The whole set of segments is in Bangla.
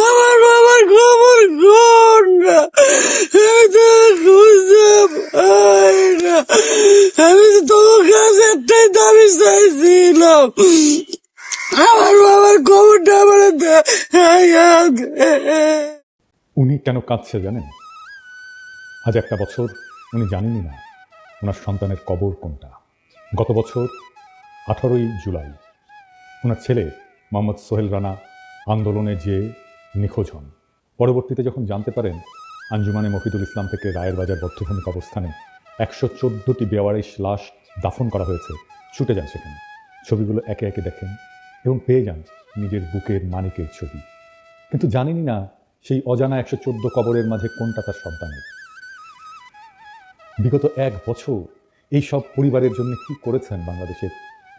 আমার বাবার খবর কোন না, আমি তো তোমার কাছে একটাই দাবি চাইছিলাম, আমার বাবার খবরটা আমার উনি কেন কাঁদছে জানেন? আজ একটা বছর উনি জানেনই না ওনার সন্তানের কবর কোনটা। গত বছর 18ই জুলাই ওনার ছেলে মোহাম্মদ সোহেল রানা আন্দোলনে যে নিখোঁজ হন। পরবর্তীতে যখন জানতে পারেন আঞ্জুমানে মফিদুল ইসলাম থেকে রায়ের বাজার বধ্যভূমি কবরস্থানে 114টি বেওয়ারিশ লাশ দাফন করা হয়েছে, ছুটে যান সেখানে। ছবিগুলো একে একে দেখেন এবং পেয়ে যান নিজের বুকের মানিকের ছবি, কিন্তু জানেনই না সেই অজানা 114 কবরের মাঝে কোনটা তার সন্তানের। বিগত 1 বছর এই সব পরিবারের জন্য কি করেছেন বাংলাদেশের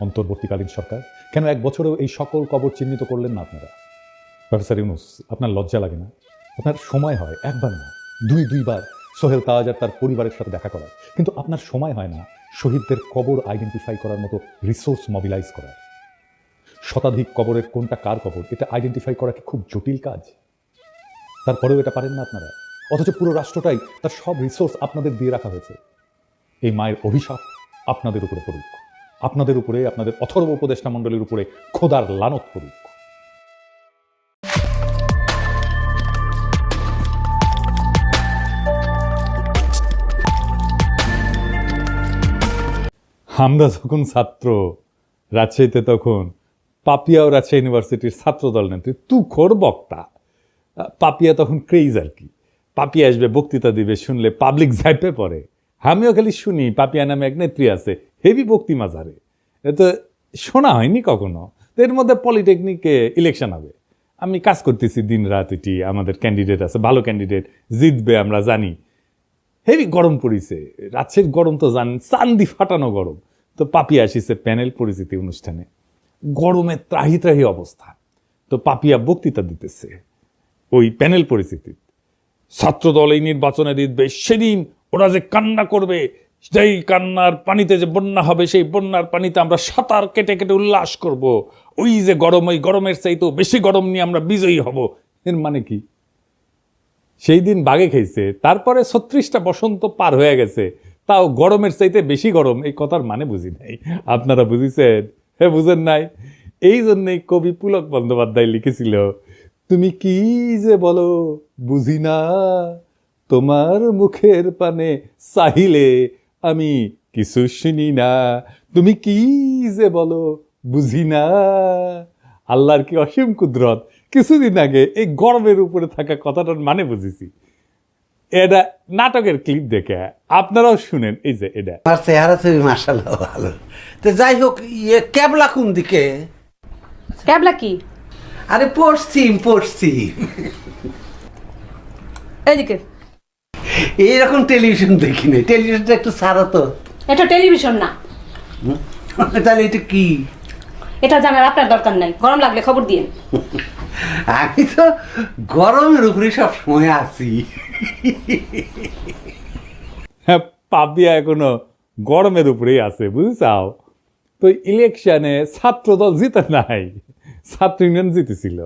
অন্তর্বর্তীকালীন সরকার? কেন 1 বছরেও এই সকল কবর চিহ্নিত করলেন না আপনারা? প্রফেসর ইউনূস, আপনার লজ্জা লাগে না? আপনার সময় হয় একবার না দুইবার সোহেল তাজ আর তার পরিবারের সাথে দেখা করার, কিন্তু আপনার সময় হয় না শহীদদের কবর আইডেন্টিফাই করার মতো রিসোর্স মোবিলাইজ করার। শতাধিক কবরের কোনটা কার কবর এটা আইডেন্টিফাই করা কি খুব জটিল কাজ? তারপরেও এটা পারেন না আপনারা, অথচ পুরো রাষ্ট্রটাই তার সব রিসোর্স আপনাদের দিয়ে রাখা হয়েছে। এই মায়ের অভিশাপ আপনাদের উপরে পড়ুক, আপনাদের উপরে, আপনাদের অথর্ব উপদেষ্টা মণ্ডলীর উপরে খোদার লানত পড়ুক। আমরা যখন ছাত্র রাজশাহীতে, তখন পাপিয়া ও রাজশাহী ইউনিভার্সিটির ছাত্রদল নেত্রী তুখোর বক্তা। পাপিয়া তখন ক্রেজ আর কি, পাপিয়া আসবে বক্তৃতা দিবে, শুনলে পাবলিক ঝাইপে পড়ে। আমিও খালি শুনি পাপিয়া নামে এক নেত্রী আছে, হেভি বক্তি মাজারে, এ তো শোনা হয়নি কখনো। তো এর মধ্যে পলিটেকনিকে ইলেকশন হবে, আমি কাজ করতেছি দিন রাত, এটি আমাদের ক্যান্ডিডেট আছে, ভালো ক্যান্ডিডেট জিতবে আমরা জানি। হেভি গরম পড়িছে, রাজশাহীর গরম তো জানেন, চান্দি ফাটানো গরম। তো পাপিয়া আসিছে প্যানেল পরিচিতি অনুষ্ঠানে, গরমে ত্রাহি ত্রাহি অবস্থা। তো পাপিয়া বক্তৃতা দিতেছে ওই প্যানেল পরিস্থিতি, ছাত্রদল এই নির্বাচনে জিতবে, সেদিন ওরা যে কান্না করবে, সেই কান্নার পানিতে যে বন্যা হবে, সেই বন্যার পানিতে আমরা সাঁতার কেটে কেটে উল্লাস করব, ওই যে গরম, ওই গরমের চাইতেও বেশি গরম নিয়ে আমরা বিজয়ী হব। এর মানে কি? সেই দিন বাগে খেয়েছে, তারপরে 36টা বসন্ত পার হয়ে গেছে, তাও গরমের চাইতে বেশি গরম, এই কথার মানে বুঝি নাই। আপনারা বুঝিছেন? হ্যাঁ, বুঝেন নাই? এই জন্যই কবি পুলক বন্দ্যোপাধ্যায় লিখেছিল, তুমি কি যে বলো বুঝি না, তোমার মুখের পানে চাহিলে আমি কিছু শুনি না। তুমি কি যে বলো বুঝি না। আল্লাহর কি অসীম কুদরত, কিছুদিন আগে এই গরমের উপরে থাকা কথাটার মানে বুঝেছি। এটা নাটকের ক্লিপ দেখে আপনারাও শুনেন, এই যে এটা। আমার চেহারা ছবি মাশাআল্লাহ ভালো। তো যাই হোক, ক্যাবলা কোন দিকে? ক্যাবলা কি? আরে পশ্চিম। এইদিকে। এইরকম টেলিভিশন দেখি নাই, টেলিভিশনটা একটু ছাড়ো তো। এটা টেলিভিশন না। তাহলে এটা কি? এটা জানার আপনার দরকার নাই, গরম লাগলে খবর দিন। আমি তো গরমের উপরে সব সময় আছি। হ্যাঁ, পাপিয়া এখনো গরমের উপরেই আছে, বুঝছাও? তো ইলেকশনে ছাত্রদল জিতে নাই, ছাত্র ইউনিয়ন জিতেছিল।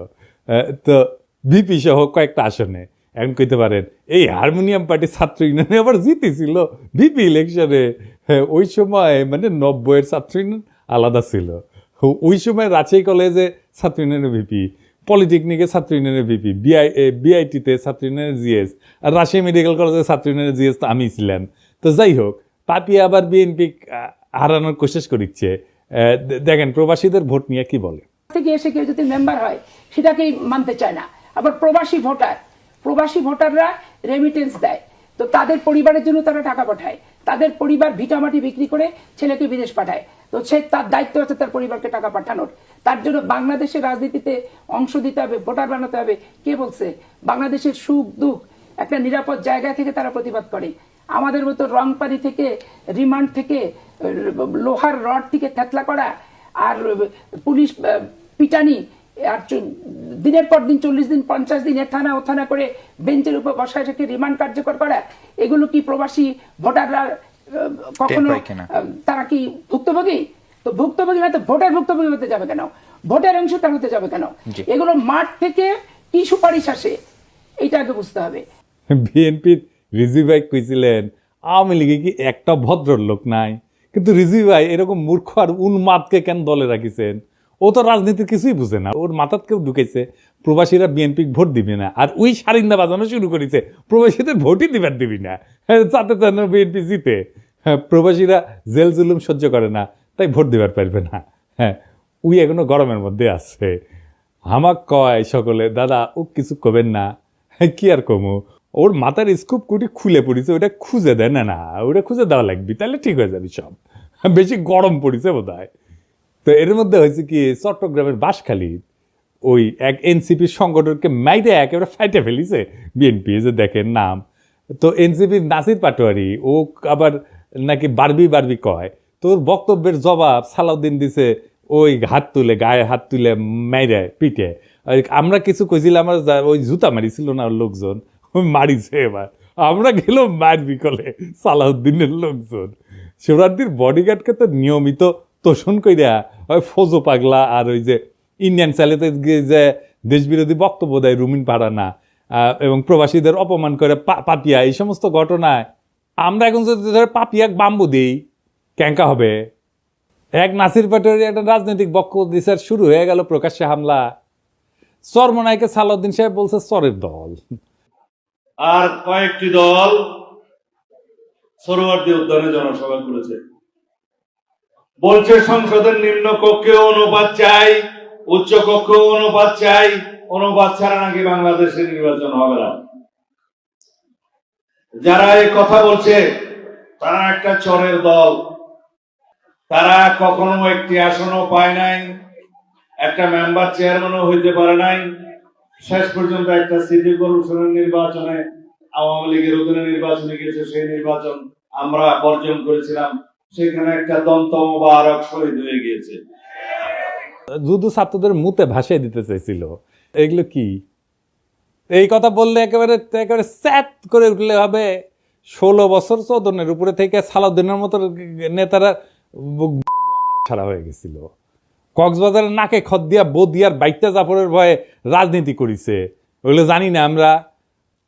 তো বিপি সহ কয়েকটা আসনে। এখন কইতে পারেন এই হারমোনিয়াম পার্টি ছাত্র ইউনিয়নে আবার জিতেছিল বিপি ইলেকশনে। হ্যাঁ, ওই সময় মানে 90-এর ছাত্র ইউনিয়ন আলাদা ছিল। ওই সময় রাজশাহী কলেজে ছাত্র ইউনিয়নের ভিপি, পলিটেকনিকে ছাত্র ইউনিয়নের ভিপি, বিআইটিতে ছাত্র ইউনিয়নের জিএস, আর রাজশাহী মেডিকেল কলেজে ছাত্র ইউনিয়নের জিএস তো আমি ছিলাম। তো যাই হোক, পাপিয়া আবার বিএনপি হারানোর কোশিশ করিচ্ছে। দেখেন প্রবাসীদের ভোট নিয়ে কি বলে। থেকে এসে কেউ যদি মেম্বার হয় সেটাকেই মানতে চায় না। আবার প্রবাসী ভোটাররা রেমিটেন্স দেয়, তো তাদের পরিবারের জন্য তারা টাকা পাঠায়, তাদের পরিবার ভিটামাটি বিক্রি করে ছেলেকে বিদেশ পাঠায়, তো সে তার দায়িত্ব আছে তার পরিবারকে টাকা পাঠানোর। তার জন্য বাংলাদেশের রাজনীতিতে অংশ দিতে হবে, ভোটার বানাতে হবে। কে বলছে? বাংলাদেশের সুখ দুঃখ একটা নিরাপদ জায়গা থেকে তারা প্রতিবাদ করে। আমাদের মতো রং পানি থেকে, রিমান্ড থেকে, লোহার রড থেকে থেতলা করা, আর পুলিশ পিটানি, আর দিনের পর দিন 40 দিন 50 দিন থানা ও থানা করে বেঞ্চের উপর বসায় রেখে রিমান্ড কার্যকর করা, এগুলো কি প্রবাসী ভোটাররা কখনো তারা কি ভুক্তভোগী? তো ভুক্তভোগী না তো ভোটার ভুক্তভোগী হতে যাবে কেন? ভোটের অংশ তার হতে যাবে কেন? এগুলো মাঠ থেকে কি সুপারিশ আসে এইটা আগে বুঝতে হবে। বিএনপির রিজভি ভাই কইছিলেন আওয়ামী লীগে কি একটা ভদ্রলোক নাই, কিন্তু রিজভি ভাই এরকম মূর্খ আর উন্মাদকে কেন দলে রাখিছেন? ও তো রাজনীতির কিছুই বুঝে না, ওর মাথাত কেউ ঢুকেছে প্রবাসীরা বিএনপি ভোট দিবে না, আর ওই সারিন্দা বাজানো শুরু করেছে প্রবাসীদের ভোটই দিবার দিবি না, যাতে যেন বিএনপি জিতে। হ্যাঁ, প্রবাসীরা জেল জুলুম সহ্য করে না তাই ভোট দিবার পারবে না। হ্যাঁ, ওই এখনো গরমের মধ্যে আছে। আমাক কয় সকলে, দাদা ও কিছু কবেন না। কি আর কমু, ওর মাথার স্কুপ কুটি খুলে পড়িছে, ওটা খুঁজে দেয় না, না ওটা খুঁজে দেওয়া লাগবে, তাহলে ঠিক হয়ে যাবে সব। বেশি গরম পড়িছে বোধ হয়। তো এর মধ্যে হয়েছে কি, চট্টগ্রামের বাঁশখালী ওই এক এনসিপির সংগঠনকে মাইরে একেবারে ফাইটে ফেলিছে বিএনপি, যে দেখেন নাম। তো এনসিপির নাসির পাটোয়ারি ও আবার নাকি বারবি বারবি কয়, তোর বক্তব্যের জবাব সালাউদ্দিন দিছে ওই হাত তুলে, গায়ে হাত তুলে মাইরে পিঠে। আমরা কিছু কইছিলাম, আমার ওই জুতা মারিছিল না ওর লোকজন, ওই মারিছে। এবার আমরা গেলাম মারবি কলে সালাউদ্দিনের লোকজন। শিবরাত্রির বডিগার্ডকে তো নিয়মিত তোষণ কইরা ওই ফজো পাগলা আর ওই যে ইন্ডিয়ান চ্যানেলে যে দেশবিরোধী বক্তব্য দেয় রুমিন পাড়ানা এবং প্রবাসীদের অপমান করে পাপিয়া, এই সমস্ত ঘটনায় আমরা এখন যদি ধরে পাপিয়াক বাম্বু দিই ক্যাঙ্কা হবে। এক নাসির পাটোয়ারি একটা রাজনৈতিক বক্তব্য দিছে, শুরু হয়ে গেল প্রকাশ্যে হামলা। চরমনাইকে সালাউদ্দিন সাহেব বলছে চরের দল, আর কয়েকটি দল সরোয়ার্দী উদ্যানে জনসভা করেছে, বলছে সংসদের নিম্ন কক্ষে অনুপাত চাই, উচ্চ কক্ষে অনুপাত চাই, অনুপাত ছাড়া নাকি বাংলাদেশে নির্বাচন হবে না। যারা এই কথা বলছে তারা একটা চরের দল, তারা কখনো একটি আসনও পায় নাই, একটা মেম্বার চেয়ারম্যানও হইতে পারে নাই। শেষ পর্যন্ত একটা সিটি কর্পোরেশনের নির্বাচনে আওয়ামী লীগের অধীনে নির্বাচনে গেছে, সেই নির্বাচন আমরা বর্জন করেছিলাম, সেখানে একটা দন্ত মোবারক শহীদ হয়ে গিয়েছে। যুদ্ধ ছাত্রদের মুতে ভাসিয়ে দিতে চাইছিল। এগুলো কি, এই কথা বললে একেবারে একেবারে স্যাট করে উঠলে হবে। 16 বছর চৌদনের উপরে থেকে সালাউদ্দিনের মতো নেতারা ছাড়া হয়ে গেছিল। কক্সবাজারের নাকে খদ দিয়া বদিয়ার বাইকটা জাফরের ভয়ে রাজনীতি করিছে, ওগুলো জানি না আমরা।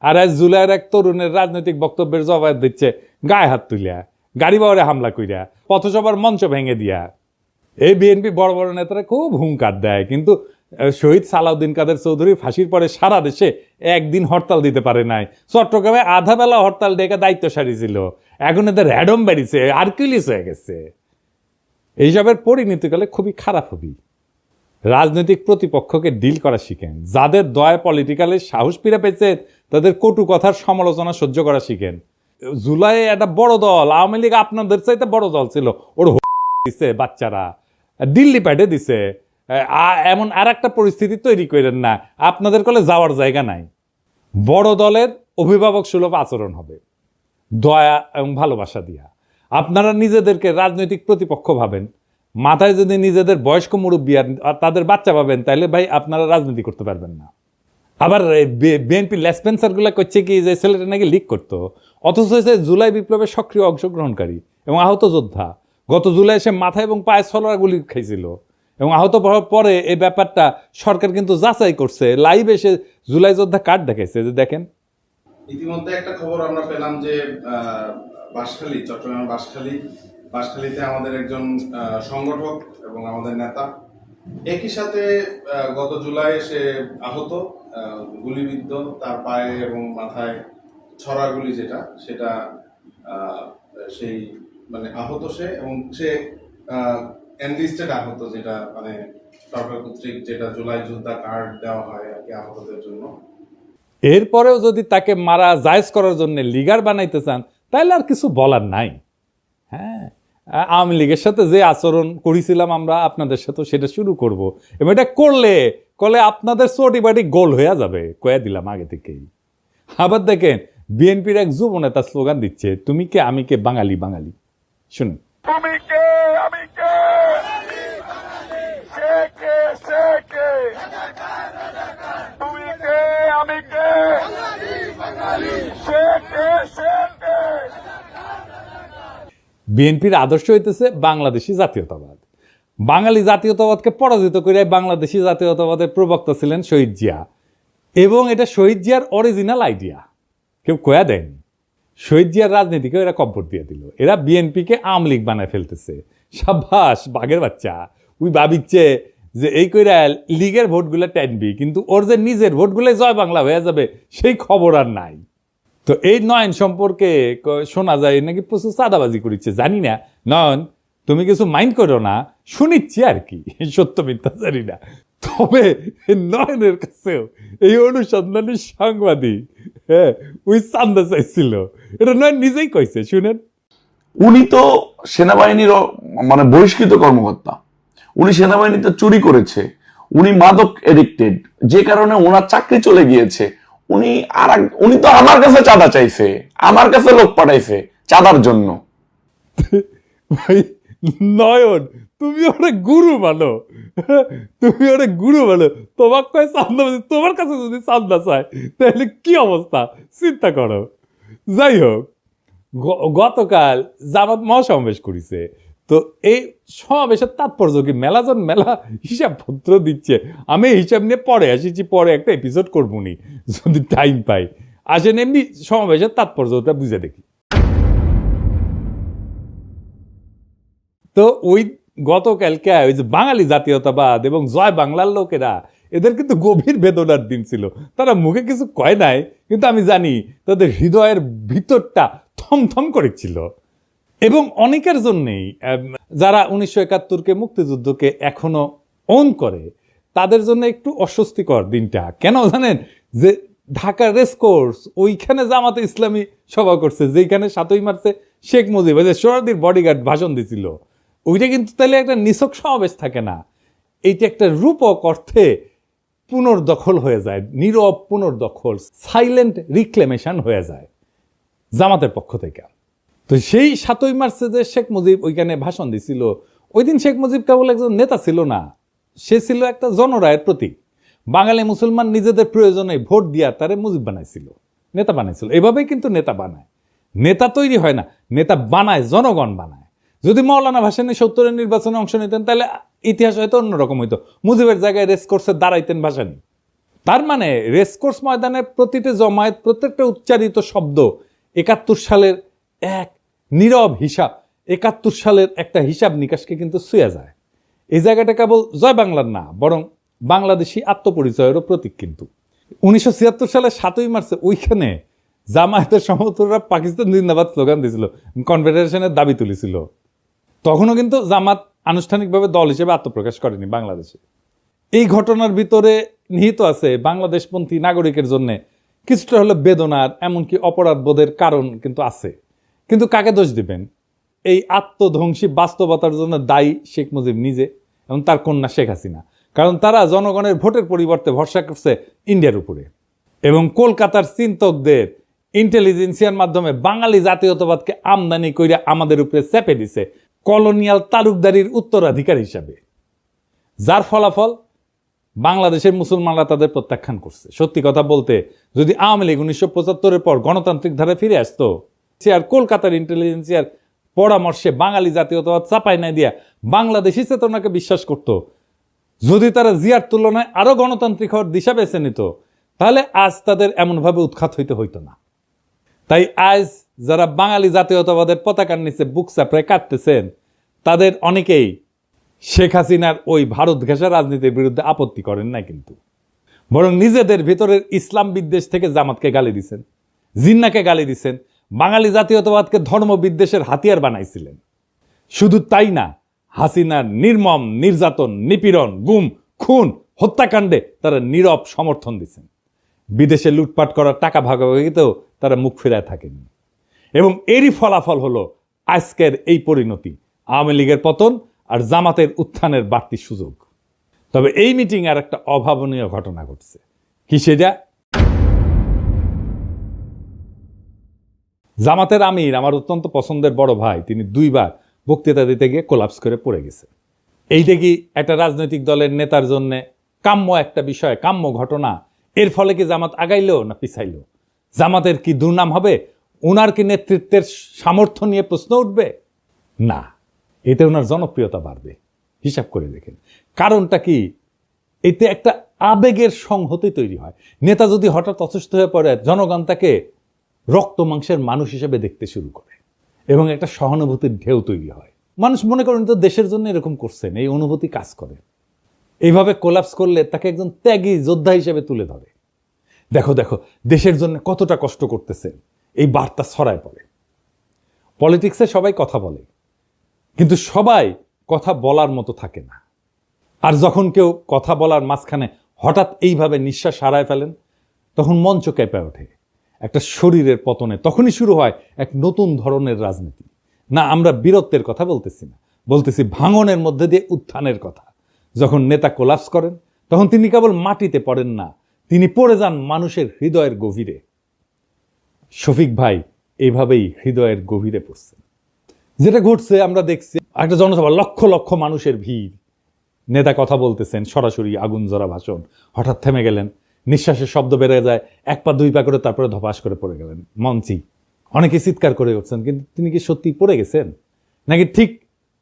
আর আজ জুলাইয়ের এক তরুণের রাজনৈতিক বক্তব্যের জবাব দিচ্ছে গায়ে হাত তুলিয়া, গাড়ি বাওয়ারে হামলা কইরা, পথসভার মঞ্চ ভেঙে দিয়া। এই বিএনপি বড় বড় নেতারা খুব হুঙ্কার দেয়, কিন্তু শহীদ সালাউদ্দিন কাদের চৌধুরী ফাঁসির পরে সারা দেশে একদিন হরতাল দিতে পারে নাই। চট্টগ্রামে আধা বেলা হরতাল ডেকে দায়িত্ব সারিয়েছিল, এখন এদের র্যাডম বেরিয়েছে, আর্কিলিস হয়ে গেছে। এইসবের পরিণতিকালে খুবই খারাপ হবি। রাজনৈতিক প্রতিপক্ষকে ডিল করা শিখেন, যাদের দয়া পলিটিক্যালের সাহস ফিরে পেয়েছে তাদের কটু কথার সমালোচনা সহ্য করা শিখেন। জুলাই একটা বড় দল, আওয়ামী লীগ আপনাদের চাইতে বড় দল ছিল, ওর দিছে বাচ্চারা, দিল্লি পাঠিয়ে দিছে। এমন আর একটা পরিস্থিতি তৈরি করেন না, আপনাদের কলে যাওয়ার জায়গা নাই। বড় দলের অভিভাবক সুলভ আচরণ হবে, দয়া এবং ভালোবাসা দিয়া। আপনারা নিজেদেরকে রাজনৈতিক প্রতিপক্ষ ভাবেন, মাথায় যদি নিজেদের বয়স্ক মুরব্বী আর তাদের বাচ্চা ভাবেন, তাহলে ভাই আপনারা রাজনীতি করতে পারবেন না। আবার বিএনপি লেসপেন্সার গুলা করছে কি, যে ছেলেটা নাকি লিক করতো, অথচ হয়েছে জুলাই বিপ্লবের সক্রিয় অংশগ্রহণকারী এবং আহত যোদ্ধা। গত জুলাই সে মাথায় এবং পায়ে ছলরা গুলি খাইছিল এবং আহত পরে এই ব্যাপারটা সরকার কিন্তু যাচাই করছে, লাইভ এসে জুলাই যোদ্ধা কার্ড দেখাইছে, যে দেখেন। ইতিমধ্যে একটা খবর আমরা পেলাম যে বাঁশখালী, চট্টগ্রামের বাঁশখালীতে আমাদের একজন সংগঠক এবং আমাদের নেতা একই সাথে গত জুলাই সে আহত, গুলিবিদ্ধ, তার পায়ে এবং মাথায় ছড়া গুলি যেটা, সেটা সেই মানে আহত সে, এবং সে এনলিস্টেড আহত, যেটা মানে সরকার কর্তৃক যেটা জুলাই যোদ্ধা কার্ড দেওয়া হয় আর কি আহতদের জন্য। এরপরেও যদি তাকে মারা জায়েজ করার জন্য লিগার বানাইতে চান, তাহলে আর কিছু বলার নাই। হ্যাঁ, আওয়ামী লীগের সাথে যে আচরণ করেছিলাম আমরা, আপনাদের সাথে সেটা শুরু করব, এবং এটা করলে আপনাদের চটি বাটি গোল হয়ে যাবে, কয়ে দিলাম আগে থেকেই। আবার দেখেন বিএনপির এক যুব নেতা স্লোগান দিচ্ছে, তুমি কে আমি কে বাঙালি বাঙালি। শুনুন। তুমি কে আমি কে, সে কে সে কে, তুমি কে আমি কে, সে কে সে কে। বিএনপির আদর্শ হইতেছে বাংলাদেশি জাতীয়তাবাদ। বাঙালি জাতীয়তাবাদকে পরাজিত করে বাংলাদেশি জাতীয়তাবাদের প্রবক্তা ছিলেন শহীদ জিয়া। এবং এটা শহীদ জিয়ার অরিজিনাল আইডিয়া, কেউ কয়া দেয়নি। শহীদ জিয়ার রাজনীতিকেও এরা কব্বর দিয়ে দিল। এরা বিএনপিকে আওয়ামী লীগ বানায় ফেলতেছে। সাবাস বাঘের বাচ্চা, ওই ভাবিচ্ছে যে এই কইরা লীগের ভোটগুলো টানবি, কিন্তু ওর যে নিজের ভোটগুলো জয় বাংলা হয়ে যাবে সেই খবর আর নাই। তো এই নয়ন সম্পর্কে শোনা যায় নাকি প্রচুর চাঁদাবাজি করিচ্ছে, জানি না। নয়ন তুমি কিছু মাইন্ড করো না, শুনিচ্ছি আর কি, সত্য মিথ্যা জানি না। তবে নয়নের কাছেও এই অনুসন্ধানী সাংবাদিক ওই চান্দা চাইছিল, এটা নয়ন নিজেই কইছে, শুনেন। উনি তো সেনাবাহিনীর মানে বহিষ্কৃত কর্মকর্তা, উনি সেনাবাহিনীতে চুরি করেছে, উনি মাদক এডিক্টেড, যে কারণে ওনার চাকরি চলে গিয়েছে। উনি তো আমার কাছে চাঁদা চাইছে, আমার কাছে লোক পাঠাইছে চাঁদার জন্য। ভাই নয়ন, তুমি ওরা গুরু মানো, তুমি ওরা গুরু মানো, তোমার কয় চান্দা, তোমার কাছে যদি চান্দা চায় তাহলে কি অবস্থা চিন্তা করো। যাই হোক, গতকাল জামাত মহাসমাবেশ করেছে। তো এই সমাবেশের তাৎপর্য কি, মেলাজন মেলা হিসাবপত্র দিচ্ছে। আমি হিসাব নিয়ে পরে আসিছি, পরে একটা এপিসোড করবো নি যদি টাইম পাই। আসেন এমনি সমাবেশের তাৎপর্যটা বুঝে দেখি। তো ওই গতকালকে ওই যে বাঙালি জাতীয়তাবাদ এবং জয় বাংলার লোকেরা, এদের কিন্তু গভীর বেদনার দিন ছিল। তারা মুখে কিছু কয় নাই, কিন্তু আমি জানি তাদের হৃদয়ের ভিতরটা থমথম করেছিল। এবং অনেকের জন্যেই, যারা 1971-কে মুক্তিযুদ্ধকে এখনো অন করে, তাদের জন্য একটু অস্বস্তিকর দিনটা। কেন জানেন? যে ঢাকা রেসকোর্স, ওইখানে জামাতে ইসলামী সভা করছে, যেখানে 7ই মার্চে শেখ মুজিব সোহরাওয়ার্দীর বডিগার্ড ভাষণ দিছিল। ওইটা কিন্তু তাহলে একটা নিছক সমাবেশ থাকে না, এইটা একটা রূপক অর্থে পুনর্দখল হয়ে যায়, নীরব পুনর্দখল, সাইলেন্ট রিক্লেমেশন হয়ে যায় জামাতের পক্ষ থেকে। তো সেই 7ই মার্চে যে শেখ মুজিব ওইখানে ভাষণ দিছিল, ওই দিন শেখ মুজিব কেবল একজন নেতা ছিল না, সে ছিল একটা জনরায়ের প্রতীক। বাঙালি মুসলমান নিজেদের প্রয়োজনে ভোট দিয়া তারে মুজিব বানাইছিল, নেতা বানাইছিল। এভাবেই কিন্তু নেতা বানায়, নেতা তৈরি হয় না, নেতা বানায় জনগণ বানায়। যদি মৌলানা ভাসানী 70-এর নির্বাচনে অংশ নিতেন তাহলে ইতিহাস হয়তো অন্যরকম হইতো, মুজিবের জায়গায় রেসকোর্সে দাঁড়াইতেন ভাসানী। তার মানে রেসকোর্স ময়দানে প্রতিটি জমায়েত, প্রত্যেকটা উচ্চারিত শব্দ 71 সালের এক নীরব হিসাব, 71 সালের একটা হিসাব নিকাশকে কিন্তু ছুঁয়ে যায়। এই জায়গাটা কেবল জয় বাংলার না, বরং বাংলাদেশি আত্মপরিচয়েরও প্রতীক। কিন্তু 1976 সালে 7ই মার্চে ওইখানে জামায়াতের সমর্থকরা পাকিস্তান জিন্দাবাদ স্লোগান দিয়েছিল, কনফেডারেশনের দাবি তুলেছিল। তখনও কিন্তু জামাত আনুষ্ঠানিকভাবে দল হিসেবে আত্মপ্রকাশ করেনি বাংলাদেশে। এই ঘটনার ভিতরে নিহিত আছে বাংলাদেশপন্থী নাগরিকের জন্য কিছুটা হলো বেদনার, এমনকি অপরাধ বোধের কারণ কিন্তু আছে। কিন্তু কাকে দোষ দিবেন? এই আত্মধ্বংসী বাস্তবতার জন্য দায়ী শেখ মুজিব নিজে এবং তার কন্যা শেখ হাসিনা। কারণ তারা জনগণের ভোটের পরিবর্তে ভরসা করছে ইন্ডিয়ার উপরে, এবং কলকাতার চিন্তকদের ইন্টেলিজেন্সিয়ার মাধ্যমে বাঙালি জাতীয়তাবাদকে আমদানি করে আমাদের উপরে চেপে দিছে কলোনিয়াল তালুকদারির উত্তরাধিকার হিসাবে, যার ফলাফল বাংলাদেশের মুসলমানরা তাদের প্রত্যাখ্যান করছে। সত্যি কথা বলতে, যদি আওয়ামী লীগ 1975-এর পর গণতান্ত্রিক ধারায় ফিরে আসতো, সে আর কলকাতার ইন্টেলিজেন্সিয়ার পরামর্শে বাঙালি জাতীয়তাবাদ চাপাই নাই দিয়া বাংলাদেশি চেতনাকে বিশ্বাস করত, যদি তারা জিয়ার তুলনায় আরো গণতান্ত্রিক হওয়ার দিশা বেছে নিত, তাহলে আজ তাদের এমনভাবে উৎখাত হইতো না। তাই আজ যারা বাঙালি জাতীয়তাবাদের পতাকার নিচে বুক চাপড়ায় কাটতেছেন, তাদের অনেকেই শেখ হাসিনার ওই ভারত ঘেঁষা রাজনীতির বিরুদ্ধে আপত্তি করেন না, কিন্তু বরং নিজেদের ভিতরের ইসলাম বিদ্বেষ থেকে জামাতকে গালি দিচ্ছেন, জিন্নাকে গালি দিচ্ছেন, বাঙালি জাতীয়তাবাদকে ধর্ম বিদ্বেষের হাতিয়ার বানাইছিলেন। শুধু তাই না, হাসিনার নির্মম নির্যাতন, নিপীড়ন, গুম, খুন, হত্যাকাণ্ডে তারা নীরব সমর্থন দিচ্ছেন। বিদেশে লুটপাট করার টাকা ভাগাভাগিতেও তারা মুখ ফেরায় থাকেনি। এবং এরই ফলাফল হলো আজকের এই পরিণতি, আওয়ামী লীগের পতন আর জামাতের উত্থানের বাড়তি সুযোগ। তবে এই মিটিং আর একটা অভাবনীয় ঘটনা ঘটছে। কি সেটা? জামাতের আমির, আমার অত্যন্ত পছন্দের বড় ভাই, তিনি 2 বার বক্তৃতা দিতে গিয়ে কোলাপস করে পড়ে গেছে। এইটা কি একটা রাজনৈতিক দলের নেতার জন্য কাম্য একটা বিষয়, কাম্য ঘটনা? এর ফলে কি জামাত আগাইলো না পিছাইলো? জামাতের কি দুর্নাম হবে? ওনার কি নেতৃত্বের সামর্থ্য নিয়ে প্রশ্ন উঠবে? না, এতে ওনার জনপ্রিয়তা বাড়বে। হিসাব করে দেখেন কারণটা কি। এতে একটা আবেগের সংহতি তৈরি হয়। নেতা যদি হঠাৎ অসুস্থ হয়ে পড়ে, জনগণ তাকে রক্ত মাংসের মানুষ হিসেবে দেখতে শুরু করে এবং একটা সহানুভূতির ঢেউ তৈরি হয়। মানুষ মনে করেন তো দেশের জন্য এরকম করছেন, এই অনুভূতি কাজ করে। এইভাবে কোলাপস করলে তাকে একজন ত্যাগী যোদ্ধা হিসেবে তুলে ধরে। দেখো দেখো দেশের জন্য কতটা কষ্ট করতেছেন, এই বার্তা ছড়ায় পড়ে। পলিটিক্সে সবাই কথা বলে, কিন্তু সবাই কথা বলার মতো থাকে না। আর যখন কেউ কথা বলার মাঝখানে হঠাৎ এইভাবে নিঃশ্বাস হারায় ফেলেন, তখন মঞ্চ কেঁপে ওঠে। একটা শরীরের পতনে তখনই শুরু হয় এক নতুন ধরনের রাজনীতি। না, আমরা বীরত্বের কথা বলতেছি না, বলতেছি ভাঙনের মধ্যে দিয়ে উত্থানের কথা। যখন নেতা কোলাপস করেন, তখন তিনি কেবল মাটিতে পড়েন না, তিনি পড়ে যান মানুষের হৃদয়ের গভীরে। শফিক ভাই এইভাবেই হৃদয়ের গভীরে পড়ছেন। যেটা ঘটছে আমরা দেখছি, একটা জনসভা, লক্ষ লক্ষ মানুষের ভিড়, নেতা কথা বলতেছেন, সরাসরি আগুন জ্বরা ভাষণ, হঠাৎ থেমে গেলেন, নিঃশ্বাসের শব্দ বেড়ে যায়, এক পা দুই পা করে, তারপরে ধপাস করে পড়ে গেলেন মঞ্চেই। অনেকে চিৎকার করে উঠছেন, কিন্তু তিনি কি সত্যি পড়ে গেছেন, নাকি ঠিক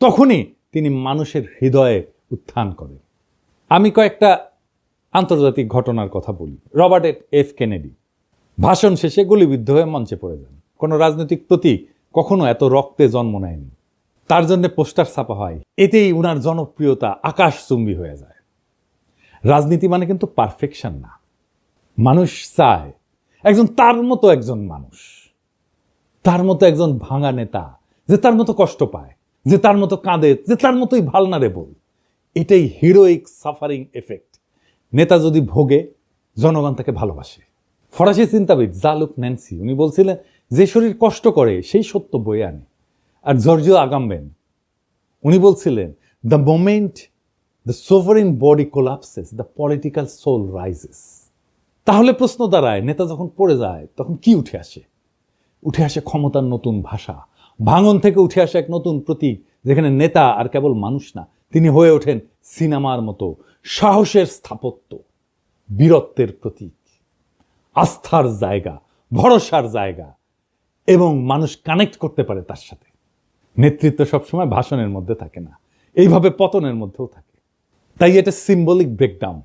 তখনই তিনি মানুষের হৃদয়ে উত্থান করেন? আমি কয়েকটা আন্তর্জাতিক ঘটনার কথা বলি। রবার্ট এফ কেনেডি ভাষণ শেষে গুলিবিদ্ধ হয়ে মঞ্চে পড়ে যান। কোনো রাজনৈতিক প্রতীক কখনো এত রক্তে জন্ম নেয়নি। তার জন্য পোস্টার ছাপা হয়, এতেই উনার জনপ্রিয়তা আকাশচুম্বী হয়ে যায়। রাজনীতি মানে কিন্তু পারফেকশন না। মানুষ চায় একজন তার মতো একজন মানুষ, তার মতো একজন ভাঙা নেতা, যে তার মতো কষ্ট পায়, যে তার মতো কাঁদে, যে তার মতোই ভালনারেবল। এটাই হিরোইক সাফারিং এফেক্ট। নেতা যদি ভোগে, জনগণ তাকে ভালোবাসে। ফরাসি চিন্তাবিদ জালুক ন্যান্সি উনি বলছিলেন, যে শরীর কষ্ট করে সেই সত্য বয়ে আনে। আর জর্জিও আগাম্বেন উনি বলছিলেন, the moment the sovereign body collapses, the political soul rises. তাহলে প্রশ্ন দাঁড়ায়, নেতা যখন পড়ে যায় তখন কি উঠে আসে? উঠে আসে ক্ষমতার নতুন ভাষা। ভাঙন থেকে উঠে আসে এক নতুন প্রতীক, যেখানে নেতা আর কেবল মানুষ না, তিনি হয়ে ওঠেন সিনেমার মতো সাহসের স্থাপত্য, বীরত্বের প্রতীক, আস্থার জায়গা, ভরসার জায়গা, এবং মানুষ কানেক্ট করতে পারে তার সাথে। নেতৃত্ব সবসময় ভাষণের মধ্যে থাকে না, এইভাবে পতনের মধ্যেও থাকে। তাই এটা সিম্বলিক ব্রেকডাউন।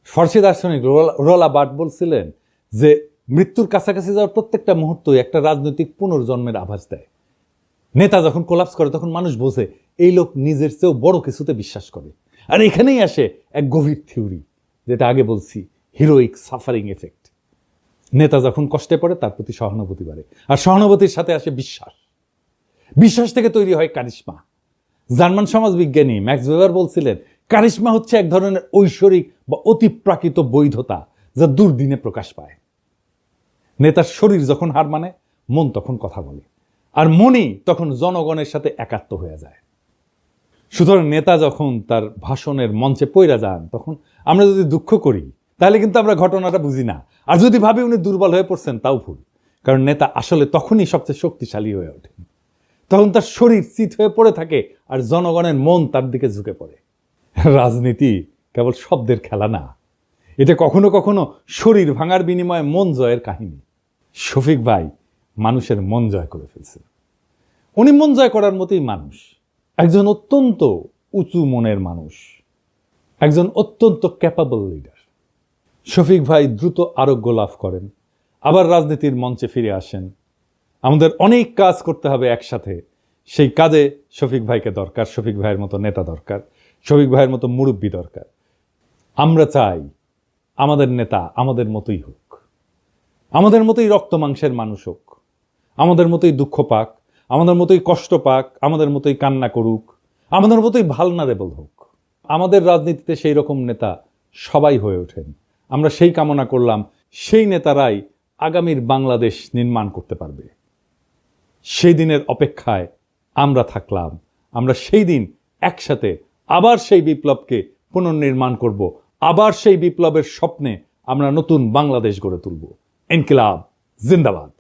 ফরাসি দার্শনিক রোলা বার্ট বলছিলেন যে মৃত্যুর কাছাকাছি যাওয়ার প্রত্যেকটা মুহূর্তই একটা রাজনৈতিক পুনর্জন্মের আভাস দেয়। নেতা যখন কোলাপস করে, তখন মানুষ বোঝে এই লোক নিজের চেয়েও বড় কিছুতে বিশ্বাস করে। আর এখানেই আসে এক গভীর থিওরি, যেটা আগে বলছি, হিরোইক সাফারিং এফেক্ট। নেতা যখন কষ্টে পড়ে, তার প্রতি সহানুভূতি বাড়ে, আর সহানুভূতির সাথে আসে বিশ্বাস। বিশ্বাস থেকে তৈরি হয় কারিশমা। জার্মান সমাজবিজ্ঞানী ম্যাক্স ওয়েবার বলছিলেন, কারিশমা হচ্ছে এক ধরনের ঐশ্বরিক বা অতিপ্রাকৃত বৈধতা, যা দুর্দিনে প্রকাশ পায়। নেতার শরীর যখন হার মানে, মন তখন কথা বলে, আর মনই তখন জনগণের সাথে একাত্ম হয়ে যায়। সুতরাং নেতা যখন তার ভাষণের মঞ্চে পইরা যান, তখন আমরা যদি দুঃখ করি, তাহলে কিন্তু আমরা ঘটনাটা বুঝি না। আর যদি ভাবি উনি দুর্বল হয়ে পড়ছেন, তাও ভুল। কারণ নেতা আসলে তখনই সবচেয়ে শক্তিশালী হয়ে ওঠেন, তখন তার শরীর চিত হয়ে পড়ে থাকে আর জনগণের মন তার দিকে ঝুঁকে পড়ে। রাজনীতি কেবল শব্দের খেলা না, এটা কখনো কখনো শরীর ভাঙার বিনিময়ে মন জয়ের কাহিনী। শফিক ভাই মানুষের মন জয় করে ফেলছে। উনি মন জয় করার মতোই মানুষ, একজন অত্যন্ত উঁচু মনের মানুষ, একজন অত্যন্ত ক্যাপাবল লিডার। শফিক ভাই দ্রুত আরোগ্য লাভ করেন, আবার রাজনীতির মঞ্চে ফিরে আসেন। আমাদের অনেক কাজ করতে হবে একসাথে, সেই কাজে শফিক ভাইকে দরকার, শফিক ভাইয়ের মতো নেতা দরকার, শফিক ভাইয়ের মতো মুরব্বী দরকার। আমরা চাই আমাদের নেতা আমাদের মতোই হোক, আমাদের মতোই রক্ত মাংসের মানুষ হোক, আমাদের মতোই দুঃখ পাক, আমাদের মতোই কষ্ট পাক, আমাদের মতোই কান্না করুক, আমাদের মতোই ভালনারেবল হোক। আমাদের রাজনীতিতে সেই রকম নেতা সবাই হয়ে ওঠেন। আমরা সেই কামনা করলাম, সেই নেতারাই আগামীর বাংলাদেশ নির্মাণ করতে পারবে। সেই দিনের অপেক্ষায় আমরা থাকলাম। আমরা সেই দিন একসাথে আবার সেই বিপ্লবকে পুনর্নির্মাণ করব, আবার সেই বিপ্লবের স্বপ্নে আমরা নতুন বাংলাদেশ গড়ে তুলব। ইনকিলাব জিন্দাবাদ।